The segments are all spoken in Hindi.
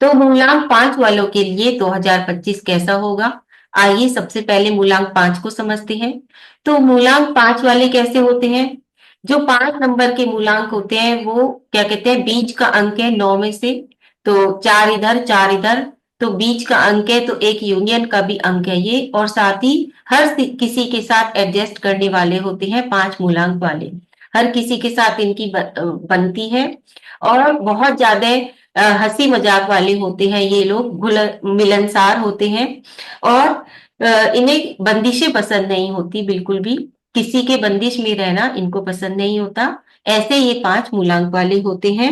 तो मूलांक 5 वालों के लिए 2025 कैसा होगा? आइए सबसे पहले मूलांक 5 को समझते हैं। तो मूलांक 5 वाले कैसे होते हैं? जो 5 नंबर के मूलांक होते हैं वो क्या कहते हैं, बीच का अंक है 9 में से। तो 4 इधर 4 इधर, तो बीच का अंक है, तो एक यूनियन का भी अंक है ये, और साथ ही किसी के साथ एडजस्ट करने वाले होते हैं 5 मूलांक वाले। हर किसी के साथ इनकी बनती है, और बहुत ज्यादा हंसी मजाक वाले होते हैं ये लोग, मिलनसार होते हैं। और इन्हें बंदिशें पसंद नहीं होती बिल्कुल भी, किसी के बंदिश में रहना इनको पसंद नहीं होता। ऐसे ये 5 मूलांक वाले होते हैं।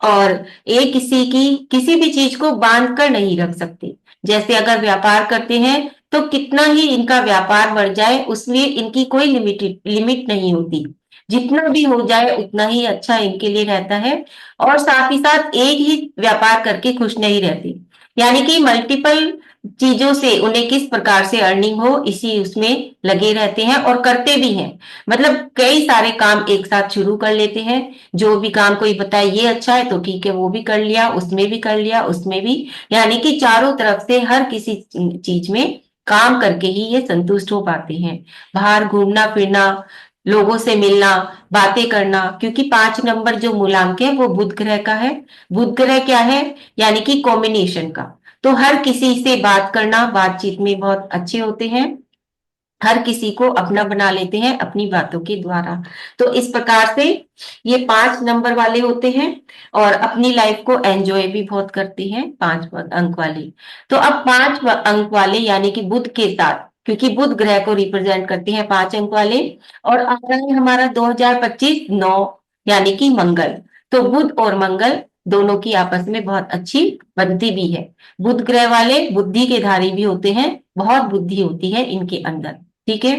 और ये किसी भी चीज को बांध कर नहीं रख सकते। जैसे अगर व्यापार करते हैं तो कितना ही इनका व्यापार बढ़ जाए उसमें इनकी कोई लिमिट नहीं होती। जितना भी हो जाए उतना ही अच्छा इनके लिए रहता है। और साथ ही साथ एक ही व्यापार करके खुश नहीं रहते, यानी कि मल्टीपल चीजों से उन्हें किस प्रकार से अर्निंग हो इसी उसमें लगे रहते हैं और करते भी हैं। मतलब कई सारे काम एक साथ शुरू कर लेते हैं। जो भी काम कोई बताए ये अच्छा है तो ठीक है, वो भी कर लिया, उसमें भी कर लिया, उसमें भी, यानी कि चारों तरफ से हर किसी चीज में काम करके ही ये संतुष्ट हो पाते हैं। बाहर घूमना फिरना, लोगों से मिलना, बातें करना, क्योंकि 5 नंबर जो मूलांक है वो बुध ग्रह का है। बुध ग्रह क्या है? यानी कि कॉम्बिनेशन का। तो हर किसी से बात करना, बातचीत में बहुत अच्छे होते हैं। हर किसी को अपना बना लेते हैं अपनी बातों के द्वारा। तो इस प्रकार से ये 5 नंबर वाले होते हैं, और अपनी लाइफ को एंजॉय भी बहुत करते हैं 5 अंक वाले। तो अब 5 अंक वाले यानी कि बुध के साथ, क्योंकि बुध ग्रह को रिप्रेजेंट करते हैं 5 अंक वाले। और आ रहा है हमारा 2025 9, यानी कि मंगल। तो बुध और मंगल दोनों की आपस में बहुत अच्छी बनती भी है। बुध ग्रह वाले बुद्धि के धारी भी होते हैं, बहुत बुद्धि होती है इनके अंदर। ठीक है।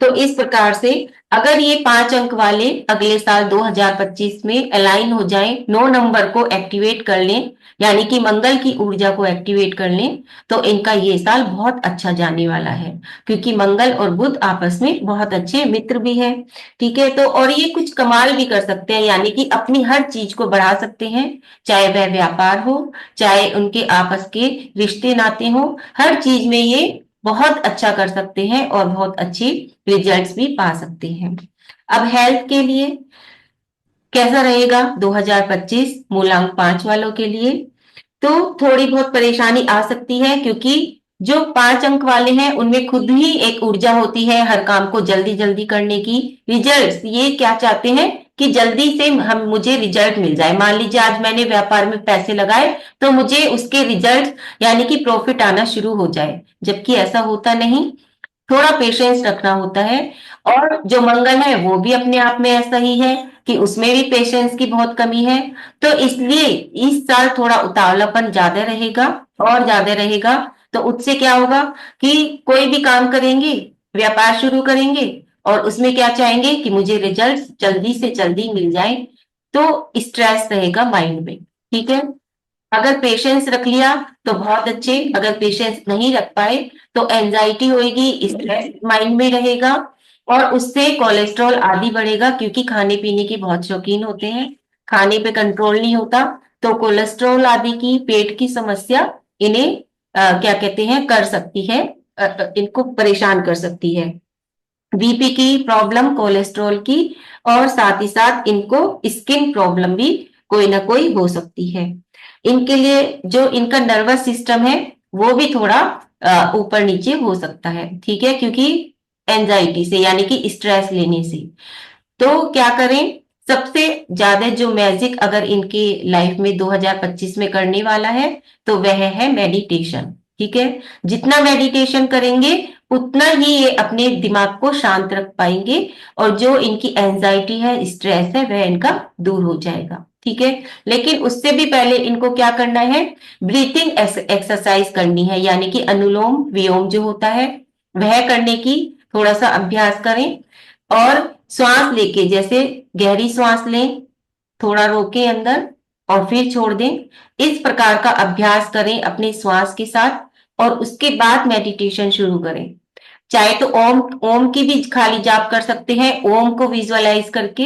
तो इस प्रकार से अगर ये 5 अंक वाले अगले साल 2025 में अलाइन हो जाएं, 9 नंबर को एक्टिवेट कर लें, यानी कि मंगल की ऊर्जा को एक्टिवेट कर लें, तो इनका ये साल बहुत अच्छा जाने वाला है। क्योंकि मंगल और बुध आपस में बहुत अच्छे मित्र भी हैं। ठीक है। तो और ये कुछ कमाल भी कर सकते हैं, यानी कि अपनी हर चीज को बढ़ा सकते हैं। चाहे वह व्यापार हो, चाहे उनके आपस के रिश्ते नाते हो, हर चीज में ये बहुत अच्छा कर सकते हैं और बहुत अच्छे रिजल्ट्स भी पा सकते हैं। अब हेल्थ के लिए कैसा रहेगा 2025 मूलांक 5 वालों के लिए? तो थोड़ी बहुत परेशानी आ सकती है, क्योंकि जो 5 अंक वाले हैं उनमें खुद ही एक ऊर्जा होती है हर काम को जल्दी जल्दी करने की। रिजल्ट्स ये क्या चाहते हैं कि जल्दी से हम मुझे रिजल्ट मिल जाए। मान लीजिए आज मैंने व्यापार में पैसे लगाए तो मुझे उसके रिजल्ट यानी कि प्रॉफिट आना शुरू हो जाए, जबकि ऐसा होता नहीं। थोड़ा पेशेंस रखना होता है। और जो मंगल है वो भी अपने आप में ऐसा ही है कि उसमें भी पेशेंस की बहुत कमी है। तो इसलिए इस साल थोड़ा उतावलापन ज्यादा रहेगा, और ज्यादा रहेगा। तो उससे क्या होगा कि कोई भी काम करेंगे, व्यापार शुरू करेंगे, और उसमें क्या चाहेंगे कि मुझे रिजल्ट जल्दी से जल्दी मिल जाए। तो स्ट्रेस रहेगा माइंड में। ठीक है। अगर पेशेंस रख लिया तो बहुत अच्छे, अगर पेशेंस नहीं रख पाए तो एंजाइटी होगी, स्ट्रेस माइंड में रहेगा, और उससे कोलेस्ट्रॉल आदि बढ़ेगा, क्योंकि खाने पीने की बहुत शौकीन होते हैं। खाने पे कंट्रोल नहीं होता, तो कोलेस्ट्रॉल आदि की पेट की समस्या इन्हें क्या कहते हैं कर सकती है, इनको परेशान कर सकती है। बीपी की प्रॉब्लम, कोलेस्ट्रॉल की, और साथ ही साथ इनको स्किन प्रॉब्लम भी कोई ना कोई हो सकती है। इनके लिए जो इनका नर्वस सिस्टम है वो भी थोड़ा ऊपर नीचे हो सकता है। ठीक है, क्योंकि एंजाइटी से यानी कि स्ट्रेस लेने से। तो क्या करें? सबसे ज्यादा जो मैजिक अगर इनकी लाइफ में 2025 में करने वाला है तो वह है मेडिटेशन। ठीक है। जितना मेडिटेशन करेंगे उतना ही ये अपने दिमाग को शांत रख पाएंगे, और जो इनकी एंजाइटी है, स्ट्रेस है, वह इनका दूर हो जाएगा। ठीक है। लेकिन उससे भी पहले इनको क्या करना है? ब्रीथिंग एक्सरसाइज करनी है, यानी कि अनुलोम विलोम जो होता है वह करने की थोड़ा सा अभ्यास करें। और श्वास लेके, जैसे गहरी श्वास लें, थोड़ा रोके अंदर और फिर छोड़ दें। इस प्रकार का अभ्यास करें अपने श्वास के साथ, और उसके बाद मेडिटेशन शुरू करें। चाहे तो ओम ओम की भी खाली जाप कर सकते हैं, ओम को विजुअलाइज करके,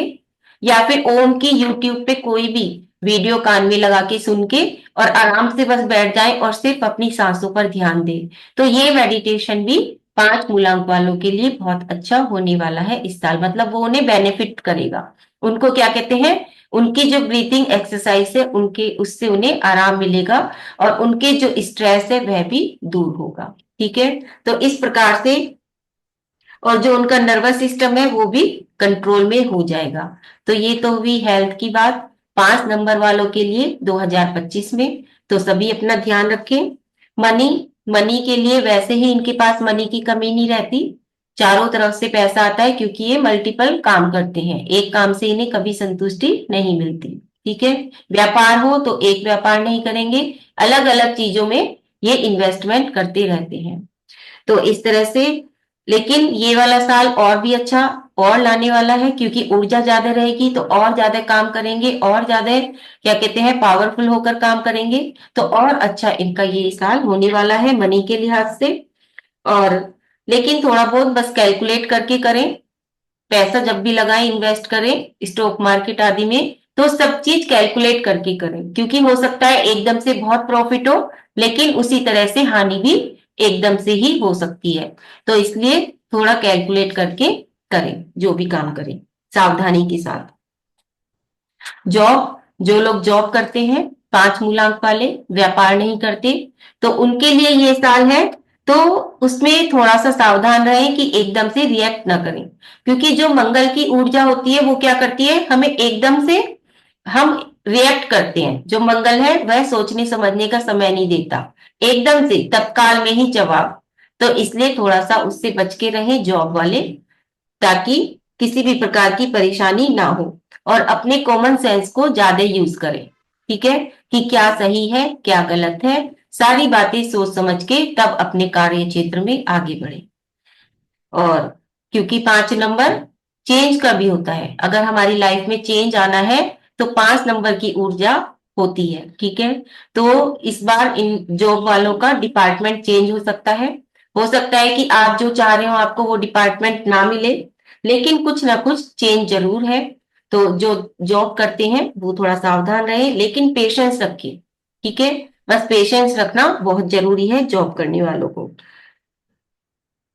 या फिर ओम की यूट्यूब पे कोई भी वीडियो कान में लगा के सुन के और आराम से बस बैठ जाएं और सिर्फ अपनी सांसों पर ध्यान दें। तो ये मेडिटेशन भी 5 मूलांक वालों के लिए बहुत अच्छा होने वाला है इस साल, मतलब वो उन्हें बेनिफिट करेगा। उनको क्या कहते हैं, उनकी जो ब्रीथिंग एक्सरसाइज है उनके उससे उन्हें आराम मिलेगा और उनके जो स्ट्रेस है वह भी दूर होगा। ठीक है, तो इस प्रकार से, और जो उनका नर्वस सिस्टम है वो भी कंट्रोल में हो जाएगा। तो ये तो हुई हेल्थ की बात 5 नंबर वालों के लिए 2025 में। तो सभी अपना ध्यान रखें। मनी, मनी के लिए वैसे ही इनके पास मनी की कमी नहीं रहती, चारों तरफ से पैसा आता है क्योंकि ये मल्टीपल काम करते हैं, एक काम से इन्हें कभी संतुष्टि नहीं मिलती। ठीक है, व्यापार हो तो एक व्यापार नहीं करेंगे, अलग अलग चीजों में ये इन्वेस्टमेंट करते रहते हैं। तो इस तरह से, लेकिन ये वाला साल और भी अच्छा और लाने वाला है क्योंकि ऊर्जा ज्यादा रहेगी तो और ज्यादा काम करेंगे और ज्यादा क्या कहते हैं पावरफुल होकर काम करेंगे। तो और अच्छा इनका ये साल होने वाला है मनी के लिहाज से। और लेकिन थोड़ा बहुत बस कैलकुलेट करके करें, पैसा जब भी लगाएं इन्वेस्ट करें स्टॉक मार्केट आदि में तो सब चीज कैलकुलेट करके करें, क्योंकि हो सकता है एकदम से बहुत प्रॉफिट हो लेकिन उसी तरह से हानि भी एकदम से ही हो सकती है। तो इसलिए थोड़ा कैलकुलेट करके करें, जो भी काम करें सावधानी के साथ। जॉब, जो लोग जॉब करते हैं 5 मूलांक वाले, व्यापार नहीं करते, तो उनके लिए ये साल है। तो उसमें थोड़ा सा सावधान रहें कि एकदम से रिएक्ट ना करें, क्योंकि जो मंगल की ऊर्जा होती है वो क्या करती है, हमें एकदम से हम रिएक्ट करते हैं। जो मंगल है वह सोचने समझने का समय नहीं देता, एकदम से तत्काल में ही जवाब। तो इसलिए थोड़ा सा उससे बच के रहें जॉब वाले, ताकि किसी भी प्रकार की परेशानी ना हो, और अपने कॉमन सेंस को ज्यादा यूज करें। ठीक है, कि क्या सही है क्या गलत है, सारी बातें सोच समझ के तब अपने कार्य क्षेत्र में आगे बढ़े। और क्योंकि 5 नंबर चेंज का भी होता है, अगर हमारी लाइफ में चेंज आना है तो 5 नंबर की ऊर्जा होती है। ठीक है, तो इस बार इन जॉब वालों का डिपार्टमेंट चेंज हो सकता है कि आप जो चाह रहे हो आपको वो डिपार्टमेंट ना मिले, लेकिन कुछ ना कुछ चेंज जरूर है। तो जो जॉब करते हैं वो थोड़ा सावधान रहे लेकिन पेशेंस रखिए। ठीक है, बस पेशेंस रखना बहुत जरूरी है जॉब करने वालों को।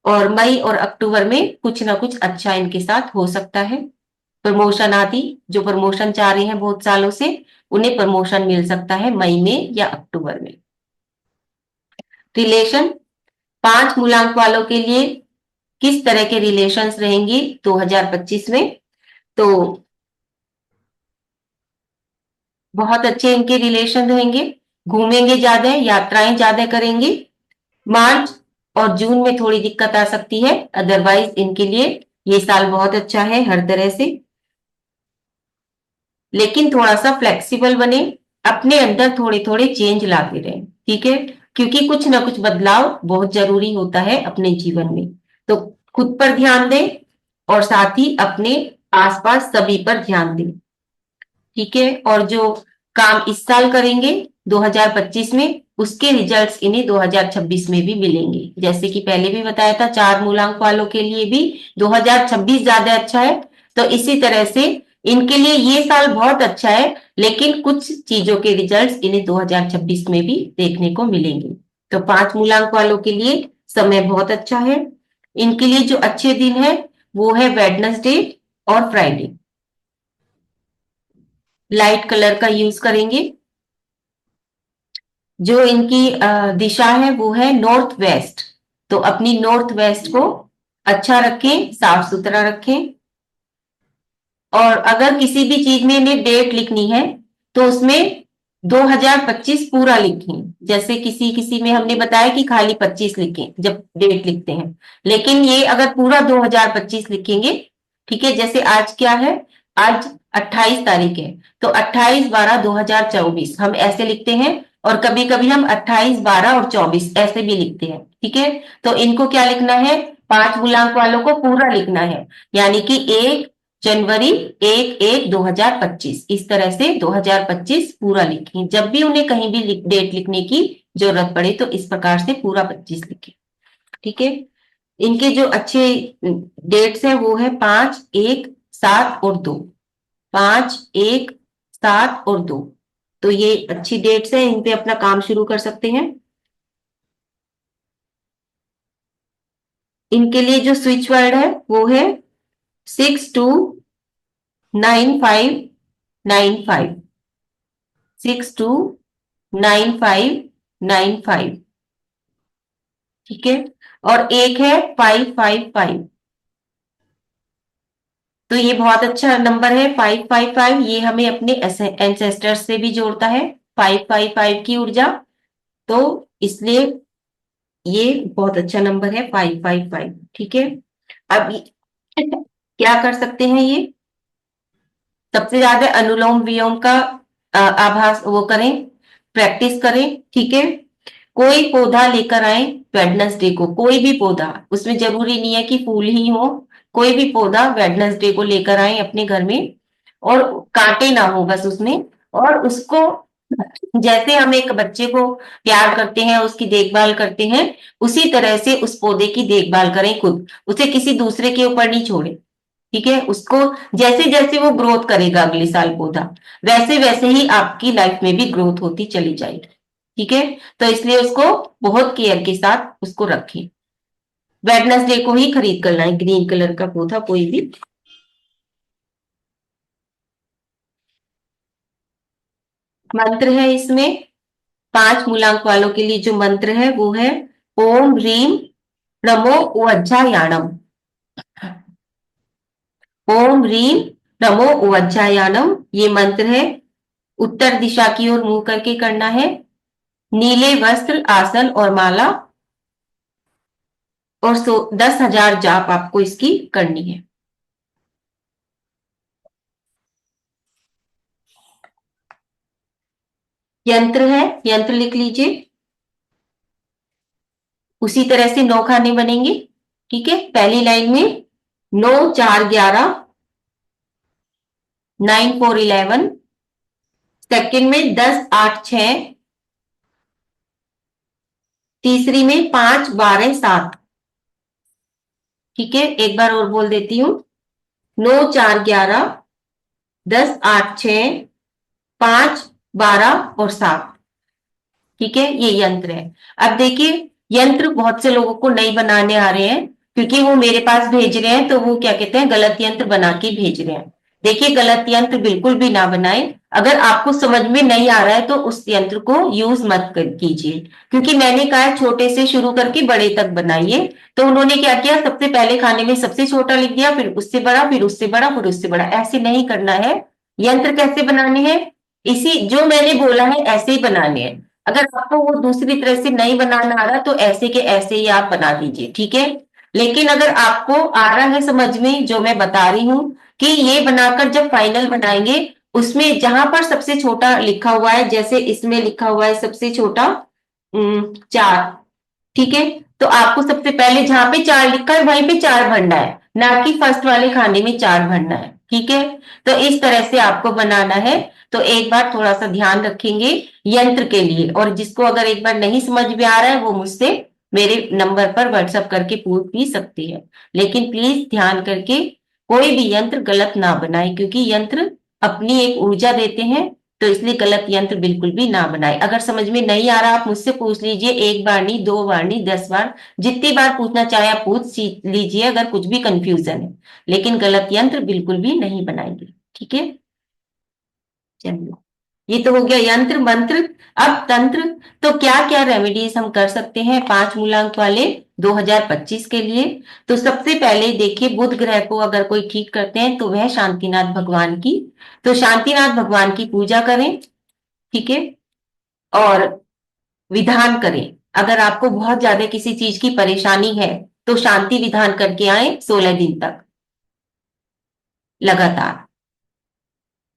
और मई और अक्टूबर में कुछ ना कुछ अच्छा इनके साथ हो सकता है, प्रमोशन आदि, जो प्रमोशन चाह रहे हैं बहुत सालों से उन्हें प्रमोशन मिल सकता है मई में या अक्टूबर में। रिलेशन, 5 मूलांक वालों के लिए किस तरह के रिलेशंस रहेंगे 2025 में, तो बहुत अच्छे इनके रिलेशन रहेंगे, घूमेंगे ज्यादा, यात्राएं ज्यादा करेंगे। मार्च और जून में थोड़ी दिक्कत आ सकती है, अदरवाइज इनके लिए ये साल बहुत अच्छा है हर तरह से। लेकिन थोड़ा सा फ्लेक्सिबल बने, अपने अंदर थोड़े थोड़े चेंज लाते रहें। ठीक है, क्योंकि कुछ ना कुछ बदलाव बहुत जरूरी होता है अपने जीवन में। तो खुद पर ध्यान दें और साथ ही अपने आसपास सभी पर ध्यान दें। ठीक है, और जो काम इस साल करेंगे 2025 में उसके रिजल्ट्स इन्हें 2026 में भी मिलेंगे। जैसे कि पहले भी बताया था 4 मूलांक वालों के लिए भी 2026 ज्यादा अच्छा है, तो इसी तरह से इनके लिए ये साल बहुत अच्छा है, लेकिन कुछ चीजों के रिजल्ट्स इन्हें 2026 में भी देखने को मिलेंगे। तो 5 मूलांक वालों के लिए समय बहुत अच्छा है। इनके लिए जो अच्छे दिन है वो है वेडनेसडे और फ्राइडे। लाइट कलर का यूज करेंगे। जो इनकी दिशा है वो है नॉर्थ वेस्ट, तो अपनी नॉर्थ वेस्ट को अच्छा रखें, साफ सुथरा रखें। और अगर किसी भी चीज में इन्हें डेट लिखनी है तो उसमें 2025 पूरा लिखें। जैसे किसी किसी में हमने बताया कि खाली 25 लिखें जब डेट लिखते हैं, लेकिन ये अगर पूरा 2025 लिखेंगे, ठीक है, जैसे आज क्या है, आज 28 तारीख है, तो 28/12/2024 हम ऐसे लिखते हैं, और कभी कभी हम 28/12 और 24 ऐसे भी लिखते हैं। ठीक है, तो इनको क्या लिखना है, 5 मूलांक वालों को पूरा लिखना है, यानी कि 1 जनवरी 1/1/2025 इस तरह से 2025 पूरा लिखें। जब भी उन्हें कहीं भी डेट लिखने की जरूरत पड़े तो इस प्रकार से पूरा 25 लिखें। ठीक है, इनके जो अच्छे डेट्स है वो है 5, 1, 7 और 2। 5, 1, 7 और 2। तो ये अच्छी डेट्स है, इन पे अपना काम शुरू कर सकते हैं। इनके लिए जो स्विच वर्ड है वो है 629595। 629595। ठीक है। और एक है 555। तो ये बहुत अच्छा नंबर है 555। ये हमें अपने एंसेस्टर से भी जोड़ता है, 555 की ऊर्जा। तो इसलिए ये बहुत अच्छा नंबर है 555। ठीक है। अब क्या कर सकते हैं ये, सबसे ज्यादा अनुलोम विलोम का आभास वो करें, प्रैक्टिस करें। ठीक है। कोई पौधा लेकर आए वेडनेसडे को, कोई भी पौधा, उसमें जरूरी नहीं है कि फूल ही हो, कोई भी पौधा वेडनेसडे को लेकर आए अपने घर में, और कांटे ना हो बस उसमें। और उसको जैसे हम एक बच्चे को प्यार करते हैं, उसकी देखभाल करते हैं, उसी तरह से उस पौधे की देखभाल करें खुद, उसे किसी दूसरे के ऊपर नहीं छोड़े। ठीक है। उसको जैसे जैसे वो ग्रोथ करेगा अगले साल पौधा, वैसे वैसे ही आपकी लाइफ में भी ग्रोथ होती चली जाएगी। ठीक है। तो इसलिए उसको बहुत केयर के साथ उसको रखें। वेडनेसडे को ही खरीद कर लाएं ग्रीन कलर का पौधा कोई भी। मंत्र है इसमें, 5 मूलांक वालों के लिए जो मंत्र है वो है ओम ह्रीम नमो उज्जायाणम। ओम ह्रीम नमो उज्जायाणम, ये मंत्र है। उत्तर दिशा की ओर मुंह करके करना है। नीले वस्त्र, आसन और माला, और 10,000 जाप आपको इसकी करनी है। यंत्र है, यंत्र लिख लीजिए। उसी तरह से 9 खाने बनेंगे। ठीक है। पहली लाइन में 9 4 11, 9 4 11। सेकंड में 10 8 6। तीसरी में 5 12 7। ठीक है। एक बार और बोल देती हूँ, 9 4 11, 10 8 6, 5 12 और 7। ठीक है। ये यंत्र है। अब देखिए, यंत्र बहुत से लोगों को नहीं बनाने आ रहे हैं, क्योंकि वो मेरे पास भेज रहे हैं तो वो क्या कहते हैं, गलत यंत्र बना के भेज रहे हैं। देखिए, गलत यंत्र बिल्कुल भी ना बनाए। अगर आपको समझ में नहीं आ रहा है तो उस यंत्र को यूज मत कीजिए, क्योंकि मैंने कहा है छोटे से शुरू करके बड़े तक बनाइए। तो उन्होंने क्या किया, सबसे पहले खाने में सबसे छोटा लिख दिया, फिर उससे बड़ा, फिर उससे बड़ा, फिर उससे बड़ा। ऐसे नहीं करना है। यंत्र कैसे बनाने हैं, इसी जो मैंने बोला है ऐसे ही बनाने हैं। अगर आपको वो दूसरी तरह से नहीं बनाना आ रहा तो ऐसे के ऐसे ही आप बना दीजिए। ठीक है। लेकिन अगर आपको आ रहा है समझ में जो मैं बता रही हूं, कि ये बनाकर जब फाइनल बनाएंगे, उसमें जहां पर सबसे छोटा लिखा हुआ है, जैसे इसमें लिखा हुआ है सबसे छोटा 4। ठीक है। तो आपको सबसे पहले जहां पे 4 लिखा है वहीं पे 4 भरना है, ना कि फर्स्ट वाले खाने में 4 भरना है। ठीक है। तो इस तरह से आपको बनाना है। तो एक बार थोड़ा सा ध्यान रखेंगे यंत्र के लिए, और जिसको अगर एक बार नहीं समझ में आ रहा है वो मुझसे मेरे नंबर पर व्हाट्सएप करके पूछ भी सकती है। लेकिन प्लीज ध्यान करके कोई भी यंत्र गलत ना बनाए, क्योंकि यंत्र अपनी एक ऊर्जा देते हैं। तो इसलिए गलत यंत्र बिल्कुल भी ना बनाए। अगर समझ में नहीं आ रहा आप मुझसे पूछ लीजिए, एक बार नहीं, 2 बार नहीं, 10 बार, जितनी बार पूछना चाहे आप पूछ लीजिए अगर कुछ भी कंफ्यूजन है। लेकिन गलत यंत्र बिल्कुल भी नहीं बनाएंगे। ठीक है। चलिए, ये तो हो गया यंत्र मंत्र। अब तंत्र। तो क्या क्या रेमेडीज हम कर सकते हैं 5 मूलांक वाले 2025 के लिए। तो सबसे पहले देखिए, बुध ग्रह को अगर कोई ठीक करते हैं तो वह शांतिनाथ भगवान की, तो शांतिनाथ भगवान की पूजा करें। ठीक है। और विधान करें, अगर आपको बहुत ज्यादा किसी चीज की परेशानी है तो शांति विधान करके आए 16 दिन तक लगातार।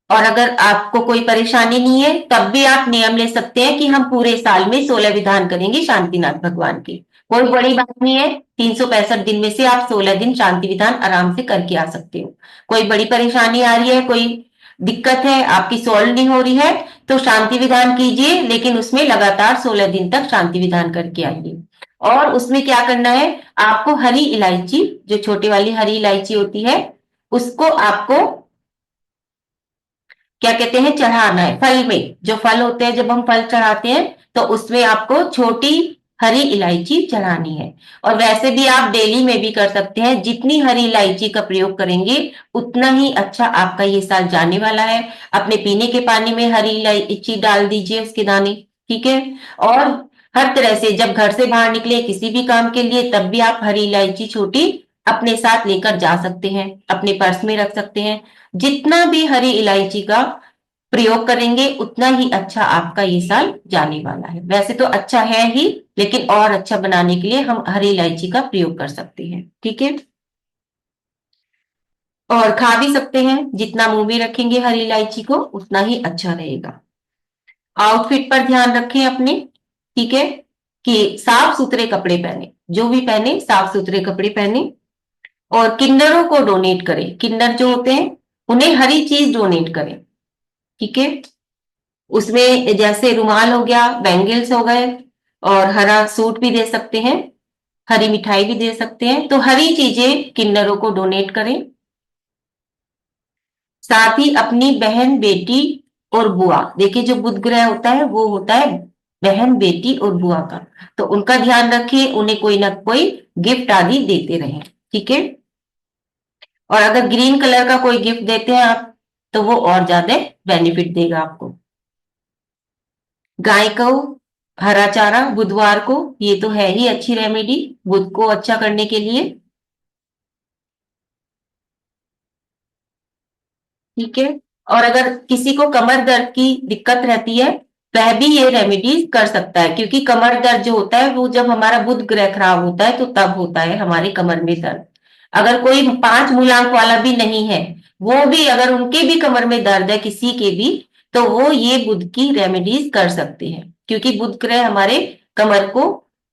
और अगर आपको कोई परेशानी नहीं है तब भी आप नियम ले सकते हैं कि हम पूरे साल में 16 विधान करेंगे शांतिनाथ भगवान के। कोई बड़ी बात नहीं है, 365 दिन में से आप 16 दिन शांति विधान आराम से करके आ सकते हो। कोई बड़ी परेशानी आ रही है, कोई दिक्कत है आपकी सॉल्व नहीं हो रही है, तो शांति विधान कीजिए, लेकिन उसमें लगातार 16 दिन तक शांति विधान करके आइए। और उसमें क्या करना है, आपको हरी इलायची, जो छोटी वाली हरी इलायची होती है, उसको आपको क्या कहते हैं, चढ़ाना है। फल में जो फल होते हैं, जब हम फल चढ़ाते हैं तो उसमें आपको छोटी हरी इलायची चढ़ानी है। और वैसे भी आप डेली में भी कर सकते हैं। जितनी हरी इलायची का प्रयोग करेंगे उतना ही अच्छा आपका ये साल जाने वाला है। अपने पीने के पानी में हरी इलायची डाल दीजिए, उसके दाने। ठीक है। और हर तरह से जब घर से बाहर निकले किसी भी काम के लिए, तब भी आप हरी इलायची छोटी अपने साथ लेकर जा सकते हैं, अपने पर्स में रख सकते हैं। जितना भी हरी इलायची का प्रयोग करेंगे उतना ही अच्छा आपका ये साल जाने वाला है। वैसे तो अच्छा है ही, लेकिन और अच्छा बनाने के लिए हम हरी इलायची का प्रयोग कर सकते हैं। ठीक है। और खा भी सकते हैं, जितना मुंह में रखेंगे हरी इलायची को उतना ही अच्छा रहेगा। आउटफिट पर ध्यान रखें अपने। ठीक है। कि साफ सुथरे कपड़े पहने, जो भी पहने साफ सुथरे कपड़े पहने। और किन्नरों को डोनेट करें। किन्नर जो होते हैं उन्हें हरी चीज डोनेट करें। ठीक है। उसमें जैसे रुमाल हो गया, बैंगल्स हो गए, और हरा सूट भी दे सकते हैं, हरी मिठाई भी दे सकते हैं। तो हरी चीजें किन्नरों को डोनेट करें। साथ ही अपनी बहन बेटी और बुआ, देखिए जो बुध ग्रह होता है वो होता है बहन बेटी और बुआ का, तो उनका ध्यान रखें, उन्हें कोई ना कोई गिफ्ट आदि देते रहें। ठीक है। और अगर ग्रीन कलर का कोई गिफ्ट देते हैं आप, तो वो और ज्यादा बेनिफिट देगा आपको। गाय को हरा चारा बुधवार को, ये तो है ही अच्छी रेमेडी बुध को अच्छा करने के लिए। ठीक है। और अगर किसी को कमर दर्द की दिक्कत रहती है, वह भी ये रेमेडीज कर सकता है, क्योंकि कमर दर्द जो होता है वो जब हमारा बुध ग्रह खराब होता है तो तब होता है हमारे कमर में दर्द। अगर कोई 5 मूलांक वाला भी नहीं है, वो भी अगर उनके भी कमर में दर्द है किसी के भी, तो वो ये बुध की रेमेडीज कर सकते हैं, क्योंकि बुध ग्रह हमारे कमर को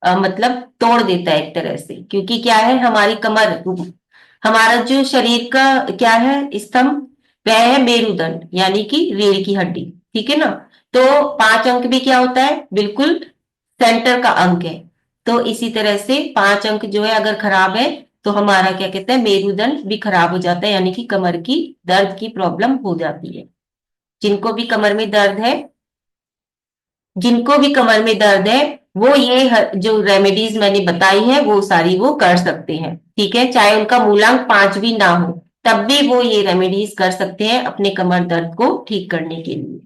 मतलब तोड़ देता है एक तरह से। क्योंकि क्या है, हमारी कमर, हमारा जो शरीर का क्या है स्तंभ, वह है मेरुदंड यानी कि रीढ़ की हड्डी। ठीक है ना। तो 5 अंक भी क्या होता है, बिल्कुल सेंटर का अंक है। तो इसी तरह से 5 अंक जो है अगर खराब है, तो हमारा क्या कहते हैं, मेरुदंड भी खराब हो जाता है, यानी कि कमर की दर्द की प्रॉब्लम हो जाती है। जिनको भी कमर में दर्द है, जिनको भी कमर में दर्द है, वो ये जो रेमेडीज मैंने बताई है वो सारी वो कर सकते हैं। ठीक है। चाहे उनका मूलांक 5 भी ना हो, तब भी वो ये रेमेडीज कर सकते हैं अपने कमर दर्द को ठीक करने के लिए।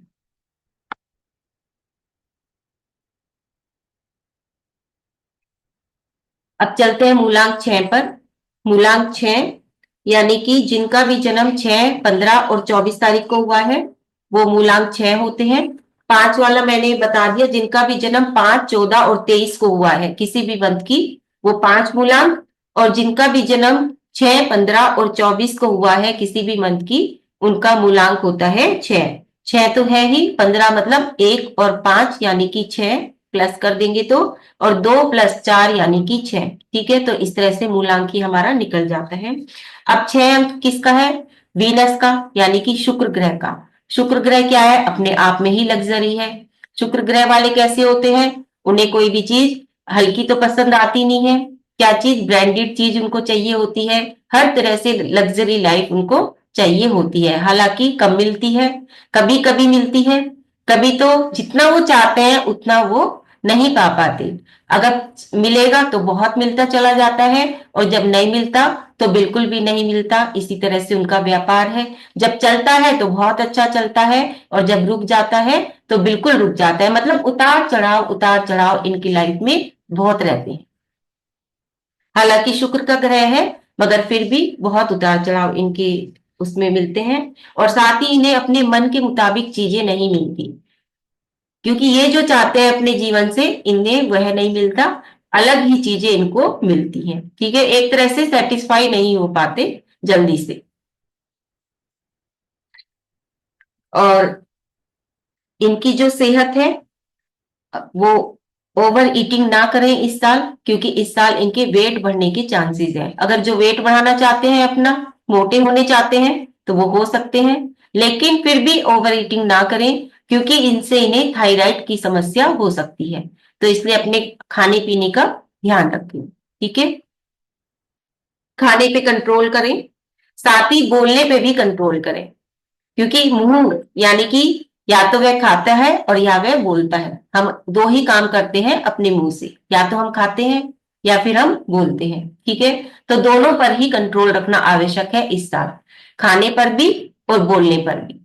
अब चलते हैं मूलांक 6 पर। मूलांक 6 यानी कि जिनका भी जन्म 6, 15 और 24 तारीख को हुआ है, वो मूलांक 6 होते हैं। 5 वाला मैंने बता दिया, जिनका भी जन्म 5, 14 और 23 को हुआ है किसी भी मंथ की, वो 5 मूलांक। और जिनका भी जन्म 6, 15 और 24 को हुआ है किसी भी मंथ की, उनका मूलांक होता है 6। 6 तो है ही, 15 मतलब 1 और 5 यानी कि 6 प्लस कर देंगे तो, और 2 + 4 यानी कि 6। ठीक है। तो इस तरह से मूलांक ही हमारा निकल जाता है। अब 6 अंक किसका है, वीनस का, यानी कि शुक्र ग्रह का। शुक्र ग्रह क्या है, अपने आप में ही लग्जरी है। शुक्र ग्रह वाले कैसे होते हैं, उन्हें कोई भी चीज हल्की तो पसंद आती नहीं है। क्या चीज, ब्रांडेड चीज उनको चाहिए होती है। हर तरह से लग्जरी लाइफ उनको चाहिए होती है। हालांकि कम मिलती है, कभी कभी मिलती है, कभी तो जितना वो चाहते हैं उतना वो नहीं पा पाते। अगर मिलेगा तो बहुत मिलता चला जाता है, और जब नहीं मिलता तो बिल्कुल भी नहीं मिलता। इसी तरह से उनका व्यापार है। जब चलता है तो बहुत अच्छा चलता है, और जब रुक जाता है तो बिल्कुल रुक जाता है। मतलब उतार चढ़ाव इनकी लाइफ में बहुत रहते हैं। हालांकि शुक्र का ग्रह है, मगर फिर भी बहुत उतार चढ़ाव इनके उसमें मिलते हैं। और साथ ही इन्हें अपने मन के मुताबिक चीजें नहीं मिलती, क्योंकि ये जो चाहते हैं अपने जीवन से इन्हें वह नहीं मिलता। अलग ही चीजें इनको मिलती हैं। ठीक है। एक तरह से सेटिस्फाई नहीं हो पाते जल्दी से। और इनकी जो सेहत है, वो ओवर ईटिंग ना करें इस साल, क्योंकि इस साल इनके वेट बढ़ने के चांसेस हैं। अगर जो वेट बढ़ाना चाहते हैं अपना, मोटे होने चाहते हैं, तो वो हो सकते हैं, लेकिन फिर भी ओवर ईटिंग ना करें, क्योंकि इनसे इन्हें थायराइड की समस्या हो सकती है। तो इसलिए अपने खाने पीने का ध्यान रखें। ठीक है। खाने पे कंट्रोल करें, साथ ही बोलने पे भी कंट्रोल करें। क्योंकि मुंह यानी कि या तो वह खाता है और या वह बोलता है। हम दो ही काम करते हैं अपने मुंह से, या तो हम खाते हैं या फिर हम बोलते हैं। ठीक है, तो दोनों पर ही कंट्रोल रखना आवश्यक है इस साल, खाने पर भी और बोलने पर भी।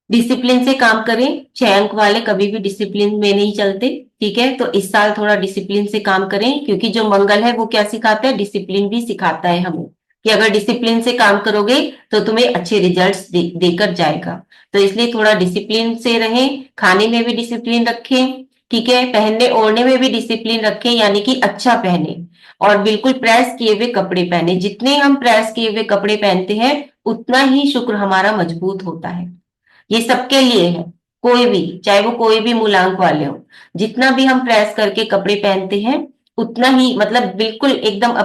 डिसिप्लिन से काम करें। 6 अंक वाले कभी भी डिसिप्लिन में नहीं चलते। ठीक है, तो इस साल थोड़ा डिसिप्लिन से काम करें, क्योंकि जो मंगल है वो क्या सिखाता है, डिसिप्लिन भी सिखाता है हमें, कि अगर डिसिप्लिन से काम करोगे तो तुम्हें अच्छे रिजल्ट्स देकर जाएगा। तो इसलिए थोड़ा डिसिप्लिन से रहें, खाने में भी डिसिप्लिन रखें। ठीक है, पहनने ओढ़ने में भी डिसिप्लिन रखें, यानी कि अच्छा पहने और बिल्कुल प्रेस किए हुए कपड़े पहने। जितने हम प्रेस किए हुए कपड़े पहनते हैं उतना ही शुक्र हमारा मजबूत होता है। ये सबके लिए है, कोई भी, चाहे वो कोई भी मूलांक वाले हो, जितना भी हम प्रेस करके कपड़े पहनते हैं उतना ही, मतलब बिल्कुल एकदम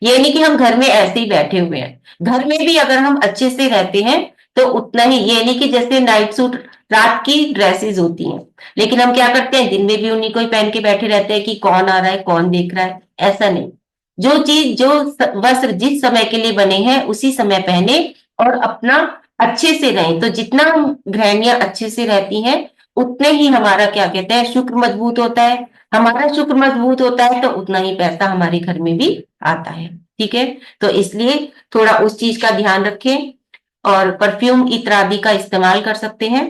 ये नहीं कि हम घर में ऐसे ही बैठे हुए हैं, घर में भी अगर हम अच्छे से रहते हैं तो उतना ही, ये नहीं कि जैसे नाइट सूट रात की ड्रेसेस होती हैं, लेकिन हम क्या करते हैं दिन में भी उन्हीं को ही पहन के बैठे रहते हैं कि कौन आ रहा है कौन देख रहा है। ऐसा नहीं, जो चीज जो वस्त्र जिस समय के लिए बने हैं उसी समय पहने और अपना अच्छे से रहें। तो जितना हम गृहिणियां अच्छे से रहती हैं उतने ही हमारा क्या कहते हैं शुक्र मजबूत होता है। हमारा शुक्र मजबूत होता है तो उतना ही पैसा हमारे घर में भी आता है। ठीक है, तो इसलिए थोड़ा उस चीज का ध्यान रखें। और परफ्यूम इत्यादि का इस्तेमाल कर सकते हैं।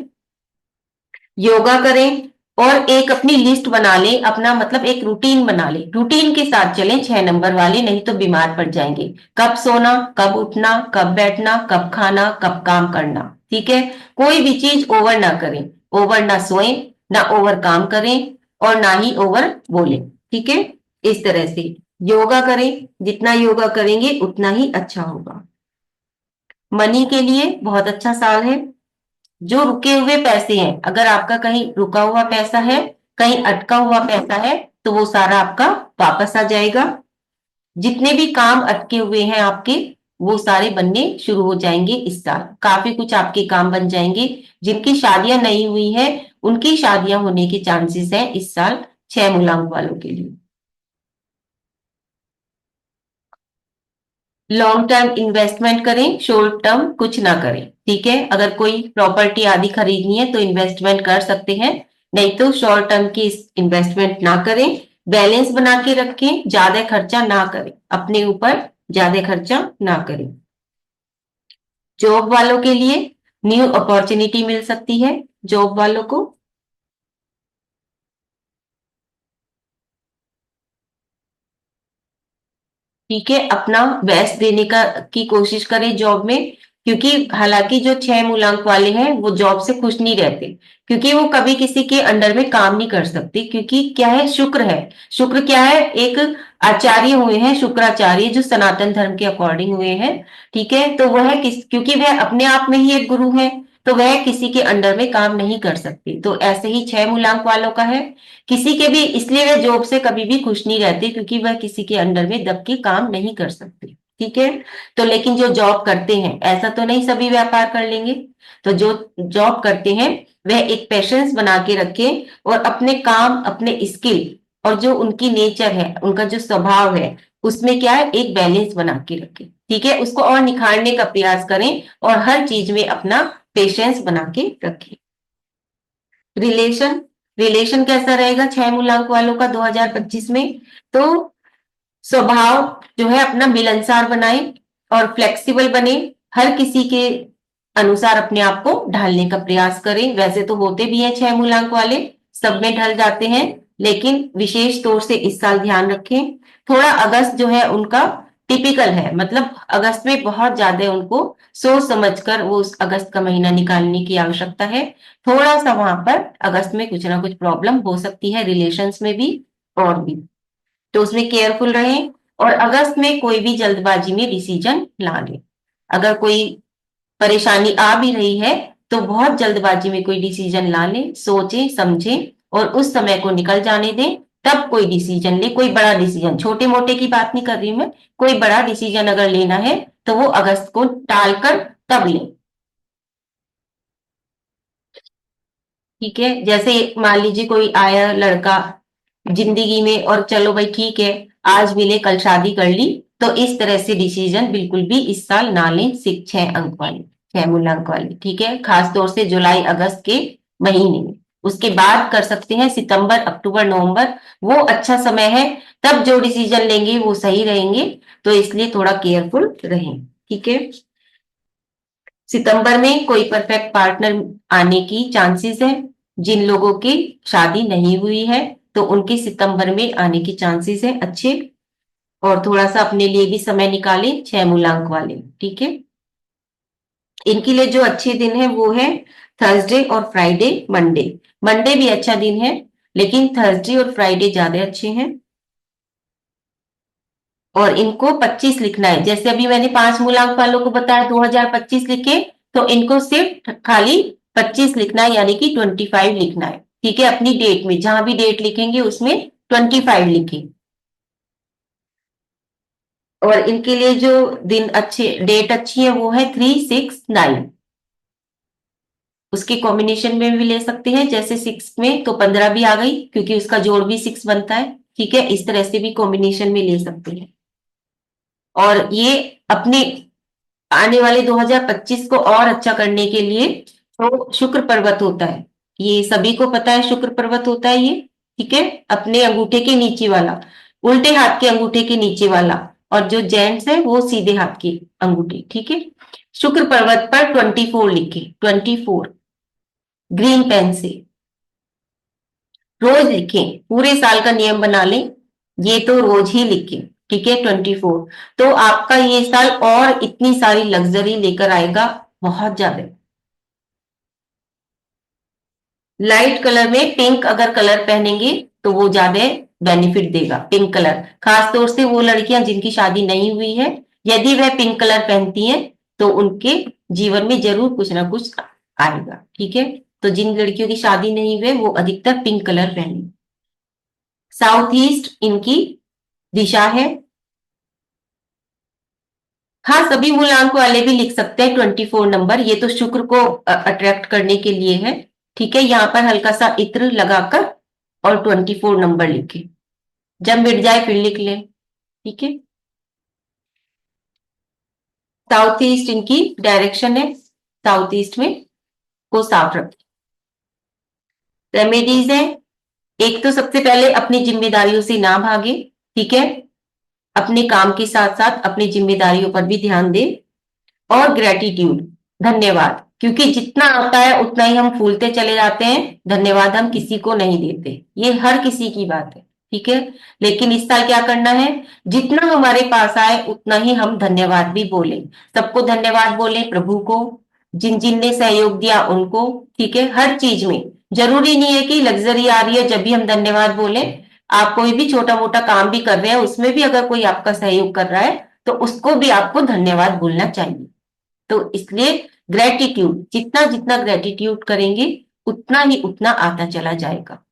योगा करें और एक अपनी लिस्ट बना लें, अपना मतलब एक रूटीन बना लें, रूटीन के साथ चलें 6 नंबर वाले, नहीं तो बीमार पड़ जाएंगे। कब सोना, कब उठना, कब बैठना, कब खाना, कब काम करना। ठीक है, कोई भी चीज ओवर ना करें, ओवर ना सोएं, ना ओवर काम करें और ना ही ओवर बोलें। ठीक है, इस तरह से योगा करें, जितना योगा करेंगे उतना ही अच्छा होगा। मनी के लिए बहुत अच्छा साल है। जो रुके हुए पैसे हैं, अगर आपका कहीं रुका हुआ पैसा है, कहीं अटका हुआ पैसा है, तो वो सारा आपका वापस आ जाएगा। जितने भी काम अटके हुए हैं आपके, वो सारे बनने शुरू हो जाएंगे इस साल। काफी कुछ आपके काम बन जाएंगे। जिनकी शादियां नहीं हुई हैं उनकी शादियां होने के चांसेस हैं इस साल 6 मूलांक वालों के लिए। लॉन्ग टर्म इन्वेस्टमेंट करें, शॉर्ट टर्म कुछ ना करें। ठीक है, अगर कोई प्रॉपर्टी आदि खरीदनी है तो इन्वेस्टमेंट कर सकते हैं, नहीं तो शॉर्ट टर्म की इन्वेस्टमेंट ना करें। बैलेंस बना के रखें, ज्यादा खर्चा ना करें, अपने ऊपर ज्यादा खर्चा ना करें। जॉब वालों के लिए न्यू अपॉर्चुनिटी मिल सकती है, जॉब वालों को। ठीक है, अपना बेस्ट देने का की कोशिश करें जॉब में, क्योंकि हालांकि जो 6 मूलांक वाले हैं वो जॉब से खुश नहीं रहते, क्योंकि वो कभी किसी के अंडर में काम नहीं कर सकते, क्योंकि क्या है, शुक्र है। शुक्र क्या है, एक आचार्य हुए हैं, शुक्राचार्य, जो सनातन धर्म के अकॉर्डिंग हुए हैं। ठीक है, तो वह किस, क्योंकि वह अपने आप में ही एक गुरु है, तो वह किसी के अंडर में काम नहीं कर सकते। तो ऐसे ही 6 मूलांक वालों का है, किसी के भी, इसलिए वे जॉब से कभी भी खुश नहीं रहते, क्योंकि वह किसी के अंडर में दब के काम नहीं कर सकते। ठीक है, तो लेकिन जो जॉब करते हैं, ऐसा तो नहीं सभी व्यापार कर लेंगे, तो जो जॉब करते हैं वह एक पेशेंस बना के रखें और अपने काम, अपने स्किल और जो उनकी नेचर है, उनका जो स्वभाव है, उसमें क्या है, एक बैलेंस बना के रखें। ठीक है, उसको और निखारने का प्रयास करें और हर चीज में अपना पेशेंस बना के रखें। रिलेशन, रिलेशन कैसा रहेगा 6 मूलांक वालों का 2025 में? तो स्वभाव जो है अपना मिलनसार बनाए और फ्लेक्सिबल बने, हर किसी के अनुसार अपने आप को ढालने का प्रयास करें। वैसे तो होते भी हैं 6 मूलांक वाले, सब में ढल जाते हैं, लेकिन विशेष तौर से इस साल ध्यान रखें। थोड़ा अगस्त जो है उनका टिपिकल है, मतलब अगस्त में बहुत ज्यादा उनको सोच समझकर वो उस अगस्त का महीना निकालने की आवश्यकता है। थोड़ा सा वहां पर अगस्त में कुछ ना कुछ प्रॉब्लम हो सकती है, रिलेशंस में भी और भी, तो उसमें केयरफुल रहें। और अगस्त में कोई भी जल्दबाजी में डिसीजन ना लें। अगर कोई परेशानी आ भी रही है तो बहुत जल्दबाजी में कोई डिसीजन ना लें, सोचें समझें और उस समय को निकल जाने दें, तब कोई डिसीजन ले। कोई बड़ा डिसीजन, छोटे मोटे की बात नहीं कर रही मैं, कोई बड़ा डिसीजन अगर लेना है तो वो अगस्त को टालकर तब लें। ठीक है, जैसे मान लीजिए कोई आया लड़का जिंदगी में और चलो भाई ठीक है, आज मिले कल शादी कर ली, तो इस तरह से डिसीजन बिल्कुल भी इस साल ना लें 6 अंक वाले, 6 मूलांक वाले, ठीक है। खास तौर से जुलाई अगस्त के महीने में। उसके बाद कर सकते हैं सितंबर अक्टूबर नवंबर, वो अच्छा समय है, तब जो डिसीजन लेंगे वो सही रहेंगे, तो इसलिए थोड़ा केयरफुल रहें, ठीक है। सितंबर में कोई परफेक्ट पार्टनर आने की चांसेस है। जिन लोगों की शादी नहीं हुई है तो उनके सितंबर में आने की चांसेस है अच्छे। और थोड़ा सा अपने लिए भी समय निकालें 6 मूलांक वाले, ठीक है। इनके लिए जो अच्छे दिन है वो है थर्सडे और फ्राइडे, मंडे। मंडे भी अच्छा दिन है, लेकिन थर्सडे और फ्राइडे ज्यादा अच्छे हैं। और इनको 25 लिखना है, जैसे अभी मैंने 5 मूलांक वालों को बताया 2025 लिखे, तो इनको सिर्फ खाली 25 लिखना है, यानी कि 25 लिखना है, ठीक है। अपनी डेट में जहां भी डेट लिखेंगे उसमें 25 लिखें। और इनके लिए जो दिन अच्छे, डेट अच्छी है वो है 3, 6, 9। उसके कॉम्बिनेशन में भी ले सकते हैं, जैसे 6 में तो 15 भी आ गई क्योंकि उसका जोड़ भी 6 बनता है, ठीक है। इस तरह से भी कॉम्बिनेशन में ले सकते हैं। और ये अपने आने वाले 2025 को और अच्छा करने के लिए तो शुक्र पर्वत होता है, ये सभी को पता है, शुक्र पर्वत होता है ये, ठीक है। अपने अंगूठे के नीचे वाला, उल्टे हाथ के अंगूठे के नीचे वाला, और जो जेंट्स है वो सीधे हाथ की अंगूठी, ठीक है। शुक्र पर्वत पर 24 लिखे, 24 ग्रीन पेन से रोज लिखें, पूरे साल का नियम बना लें, ये तो रोज ही लिखें, ठीक है। 24 तो आपका ये साल और इतनी सारी लग्जरी लेकर आएगा, बहुत ज्यादा। लाइट कलर में पिंक अगर कलर पहनेंगे तो वो ज्यादा बेनिफिट देगा, पिंक कलर। खासतौर से वो लड़कियां जिनकी शादी नहीं हुई है, यदि वह पिंक कलर पहनती हैं तो उनके जीवन में जरूर कुछ ना कुछ आएगा, ठीक है। तो जिन लड़कियों की शादी नहीं हुई वो अधिकतर पिंक कलर पहने। साउथ ईस्ट इनकी दिशा है। हाँ, सभी मूलांक वाले भी लिख सकते हैं 24 नंबर, ये तो शुक्र को अट्रैक्ट करने के लिए है, ठीक है। यहाँ पर हल्का सा इत्र लगाकर और 24 नंबर लिखे, जब मिट जाए फिर लिख लें, ठीक है। साउथ ईस्ट इनकी डायरेक्शन है, साउथ ईस्ट में को साफ रखें। रेमेडीज है, एक तो सबसे पहले अपनी जिम्मेदारियों से ना भागे, ठीक है। अपने काम के साथ साथ अपनी जिम्मेदारियों पर भी ध्यान दें। और ग्रेटिट्यूड, धन्यवाद, क्योंकि जितना आता है उतना ही हम फूलते चले जाते हैं, धन्यवाद हम किसी को नहीं देते, ये हर किसी की बात है, ठीक है। लेकिन इस साल क्या करना है, जितना हमारे पास आए उतना ही हम धन्यवाद भी बोलें, सबको धन्यवाद बोलें, प्रभु को, जिन जिन ने सहयोग दिया उनको, ठीक है। हर चीज में जरूरी नहीं है कि लग्जरी आ रही है जब भी हम धन्यवाद बोलें। आप कोई भी छोटा मोटा काम भी कर रहे हैं, उसमें भी अगर कोई आपका सहयोग कर रहा है तो उसको भी आपको धन्यवाद बोलना चाहिए। तो इसलिए ग्रेटिट्यूड, जितना जितना ग्रेटिट्यूड करेंगे उतना ही उतना आता चला जाएगा।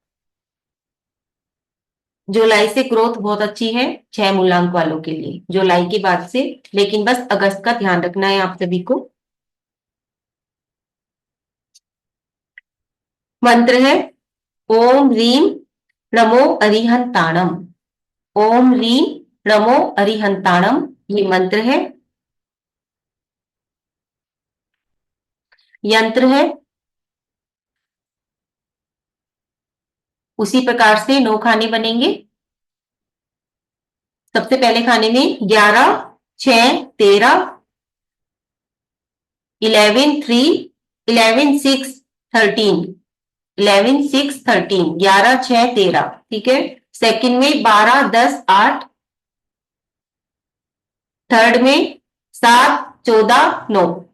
जुलाई से ग्रोथ बहुत अच्छी है 6 मूलांक वालों के लिए, जुलाई के बाद से। लेकिन बस अगस्त का ध्यान रखना है आप सभी को। मंत्र है ओम रीम नमो अरिहंताणम। ओम रीम नमो अरिहंताणम, ये मंत्र है। यंत्र है, उसी प्रकार से 9 खाने बनेंगे। सबसे पहले खाने में 11, 6, 13, 11, 3, 11, 6, 13, 11, 6, 13, 11, 6, 13, ठीक है। सेकंड में 12, 10, 8, थर्ड में 7, 14, 9।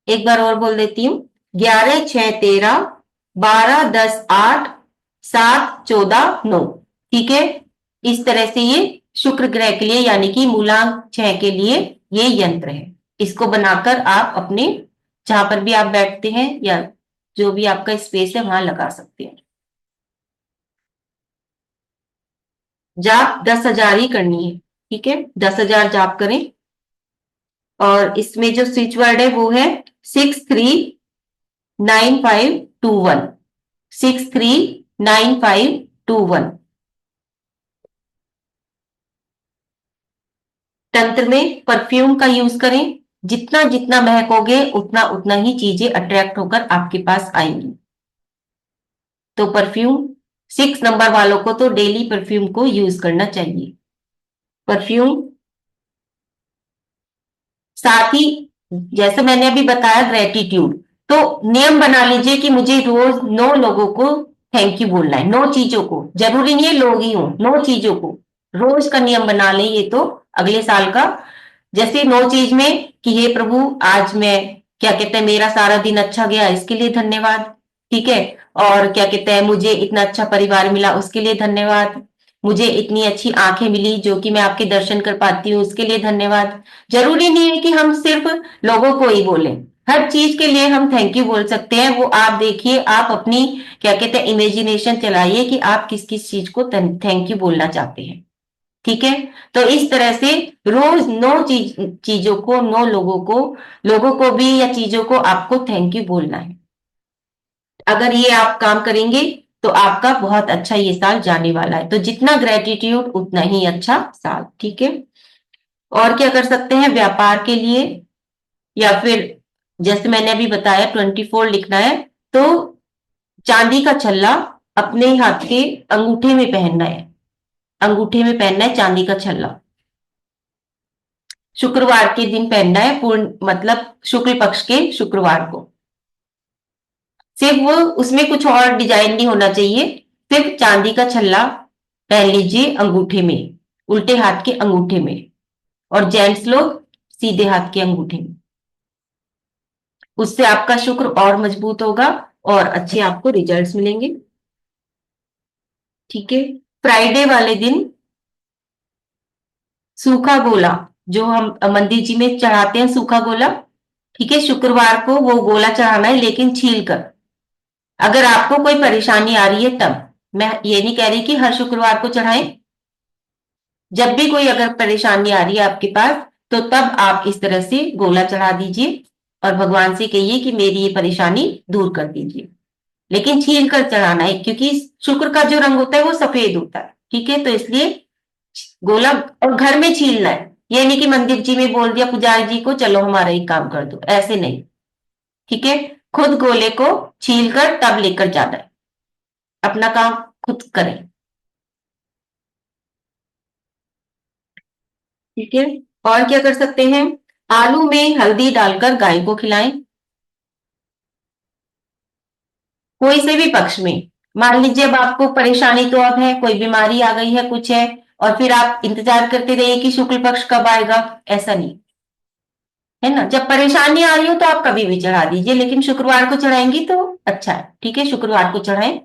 एक बार और बोल देती हूँ, 11, 6, 13, 12, 10, 8, 7, 14, 9, ठीक है। इस तरह से ये शुक्र ग्रह के लिए यानी कि मूलांक 6 के लिए ये यंत्र है। इसको बनाकर आप अपने जहां पर भी आप बैठते हैं या जो भी आपका स्पेस है वहां लगा सकते हैं। जाप 10,000 ही करनी है, ठीक है। 10,000 जाप करें। और इसमें जो स्विच वर्ड है वो है 639521, 639521। तंत्र में परफ्यूम का यूज करें। जितना जितना महकोगे उतना उतना ही चीजें अट्रैक्ट होकर आपके पास आएंगी। तो परफ्यूम 6 नंबर वालों को तो डेली परफ्यूम को यूज करना चाहिए। परफ्यूम, साथ ही जैसे मैंने अभी बताया ग्रेटिट्यूड, तो नियम बना लीजिए कि मुझे रोज 9 लोगों को थैंक यू बोलना है। 9 चीजों को, जरूरी नहीं है लोग ही हो, 9 चीजों को रोज का नियम बना लें। ये तो अगले साल का, जैसे 9 चीज में कि हे प्रभु आज मैं, क्या कहते हैं, मेरा सारा दिन अच्छा गया इसके लिए धन्यवाद। ठीक है। और क्या कहते हैं, मुझे इतना अच्छा परिवार मिला उसके लिए धन्यवाद। मुझे इतनी अच्छी आंखें मिली जो कि मैं आपके दर्शन कर पाती हूँ उसके लिए धन्यवाद। जरूरी नहीं है कि हम सिर्फ लोगों को ही बोलें, हर चीज के लिए हम थैंक यू बोल सकते हैं। वो आप देखिए, आप अपनी क्या कहते हैं इमेजिनेशन चलाइए कि आप किस किस चीज को थैंक यू बोलना चाहते हैं। ठीक है। तो इस तरह से रोज 9 चीजों को, 9 लोगों को, लोगों को भी या चीजों को आपको थैंक यू बोलना है। अगर ये आप काम करेंगे तो आपका बहुत अच्छा ये साल जाने वाला है। तो जितना ग्रेटिट्यूड उतना ही अच्छा साल। ठीक है। और क्या कर सकते हैं व्यापार के लिए, या फिर जैसे मैंने अभी बताया 24 लिखना है, तो चांदी का छल्ला अपने हाथ के अंगूठे में पहनना है। अंगूठे में पहनना है चांदी का छल्ला। शुक्रवार के दिन पहनना है, पूर्ण मतलब शुक्ल पक्ष के शुक्रवार को। सिर्फ वो, उसमें कुछ और डिजाइन नहीं होना चाहिए, सिर्फ चांदी का छल्ला पहन लीजिए अंगूठे में, उल्टे हाथ के अंगूठे में। और जेंट्स लोग सीधे हाथ के अंगूठे में। उससे आपका शुक्र और मजबूत होगा और अच्छे आपको रिजल्ट्स मिलेंगे। ठीक है। फ्राइडे वाले दिन सूखा गोला, जो हम मंदिर जी में चढ़ाते हैं सूखा गोला, ठीक है, शुक्रवार को वो गोला चढ़ाना है लेकिन छील कर। अगर आपको कोई परेशानी आ रही है तब, मैं ये नहीं कह रही कि हर शुक्रवार को चढ़ाएं। जब भी कोई अगर परेशानी आ रही है आपके पास, तो तब आप इस तरह से गोला चढ़ा दीजिए और भगवान से कहिए कि मेरी ये परेशानी दूर कर दीजिए। लेकिन छील कर चढ़ाना है क्योंकि शुक्र का जो रंग होता है वो सफेद होता है। ठीक है। तो इसलिए गोला, और घर में छीलना है। ये नहीं कि मंदिर जी में बोल दिया पुजारी जी को चलो हमारा एक काम कर दो, ऐसे नहीं। ठीक है। खुद गोले को छील कर तब लेकर जाना है। अपना काम खुद करें। ठीक है। और क्या कर सकते हैं, आलू में हल्दी डालकर गाय को खिलाएं। कोई से भी पक्ष में, मान लीजिए अब आपको परेशानी तो अब है, कोई बीमारी आ गई है, कुछ है, और फिर आप इंतजार करते रहिए कि शुक्ल पक्ष कब आएगा, ऐसा नहीं। है ना, जब परेशानी आ रही हो तो आप कभी भी चढ़ा दीजिए, लेकिन शुक्रवार को चढ़ाएंगी तो अच्छा है। ठीक है, शुक्रवार को चढ़ाएं।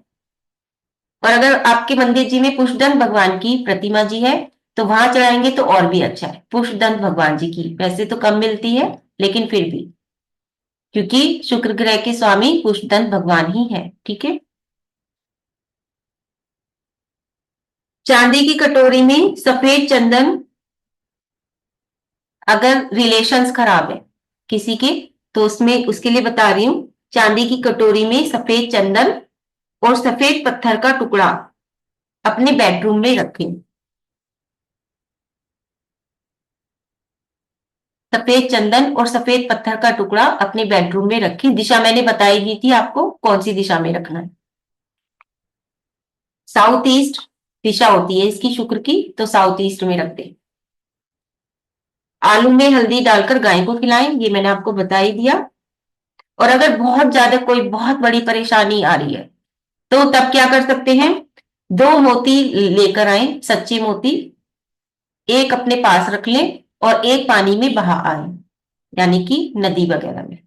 और अगर आपके मंदिर जी में पुष्पदंत भगवान की प्रतिमा जी है तो वहां चढ़ाएंगे तो और भी अच्छा है। पुष्पदंत भगवान जी की वैसे तो कम मिलती है, लेकिन फिर भी, क्योंकि शुक्र ग्रह के स्वामी पुष्पदंत भगवान ही है। ठीक है। चांदी की कटोरी में सफेद चंदन, अगर रिलेशंस खराब है किसी के, तो उसमें उसके लिए बता रही हूं, चांदी की कटोरी में सफेद चंदन और सफेद पत्थर का टुकड़ा अपने बेडरूम में रखें। सफेद चंदन और सफेद पत्थर का टुकड़ा अपने बेडरूम में रखें। दिशा मैंने बताई दी थी आपको कौन सी दिशा में रखना है। साउथ ईस्ट दिशा होती है इसकी शुक्र की, तो साउथ ईस्ट में रख दें। आलू में हल्दी डालकर गाय को खिलाएं, ये मैंने आपको बता ही दिया। और अगर बहुत ज्यादा कोई बहुत बड़ी परेशानी आ रही है तो तब क्या कर सकते हैं, 2 मोती लेकर आए, सच्चे मोती, एक अपने पास रख लें और एक पानी में बहा आए, यानी कि नदी वगैरह में।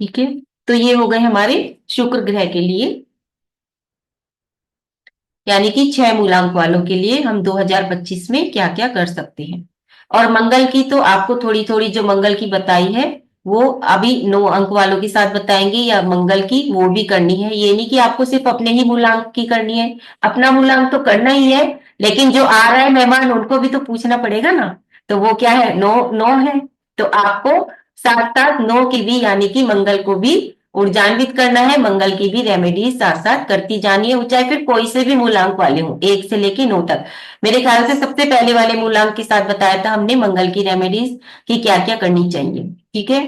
ठीक है। तो ये हो गए हमारे शुक्र ग्रह के लिए, यानी कि 6 मूलांक वालों के लिए हम 2025 में क्या क्या कर सकते हैं। और मंगल की तो आपको थोड़ी थोड़ी जो मंगल की बताई है वो अभी 9 अंक वालों के साथ बताएंगे, या मंगल की वो भी करनी है। ये नहीं कि आपको सिर्फ अपने ही मूलांक की करनी है, अपना मूलांक तो करना ही है, लेकिन जो आ रहा है मेहमान उनको भी तो पूछना पड़ेगा ना। तो वो क्या है, 9 9 है, तो आपको साथ साथ 9 की भी, यानी कि मंगल को भी ऊर्जान्वित करना है, मंगल की भी रेमेडीज साथ साथ करती जानी है, वो चाहे फिर कोई से भी मूलांक वाले हो, 1 से लेके 9 तक। मेरे ख्याल से सबसे पहले वाले मूलांक के साथ बताया था हमने मंगल की रेमेडीज की क्या क्या करनी चाहिए। ठीक है,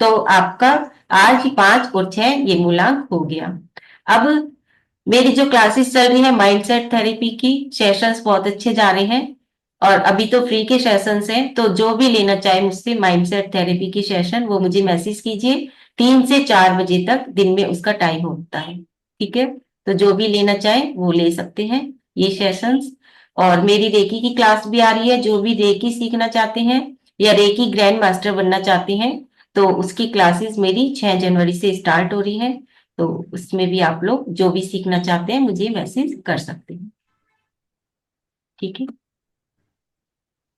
तो आपका आज 5 और 6 ये मूलांक हो गया। अब मेरी जो क्लासेस चल रही है माइंडसेट थेरेपी की, सेशंस बहुत अच्छे जा रहे हैं और अभी तो फ्री के सेशंस हैं, तो जो भी लेना चाहे मुझसे माइंडसेट थेरेपी की सेशन वो मुझे मैसेज कीजिए। 3 से 4 बजे तक दिन में उसका टाइम होता है। ठीक है, तो जो भी लेना चाहे वो ले सकते हैं ये सेशंस। और मेरी रेकी की क्लास भी आ रही है, जो भी रेकी सीखना चाहते हैं या रेकी ग्रैंड मास्टर बनना चाहते हैं तो उसकी क्लासेस मेरी 6 जनवरी से स्टार्ट हो रही है। तो उसमें भी आप लोग जो भी सीखना चाहते हैं मुझे मैसेज कर सकते हैं। ठीक है।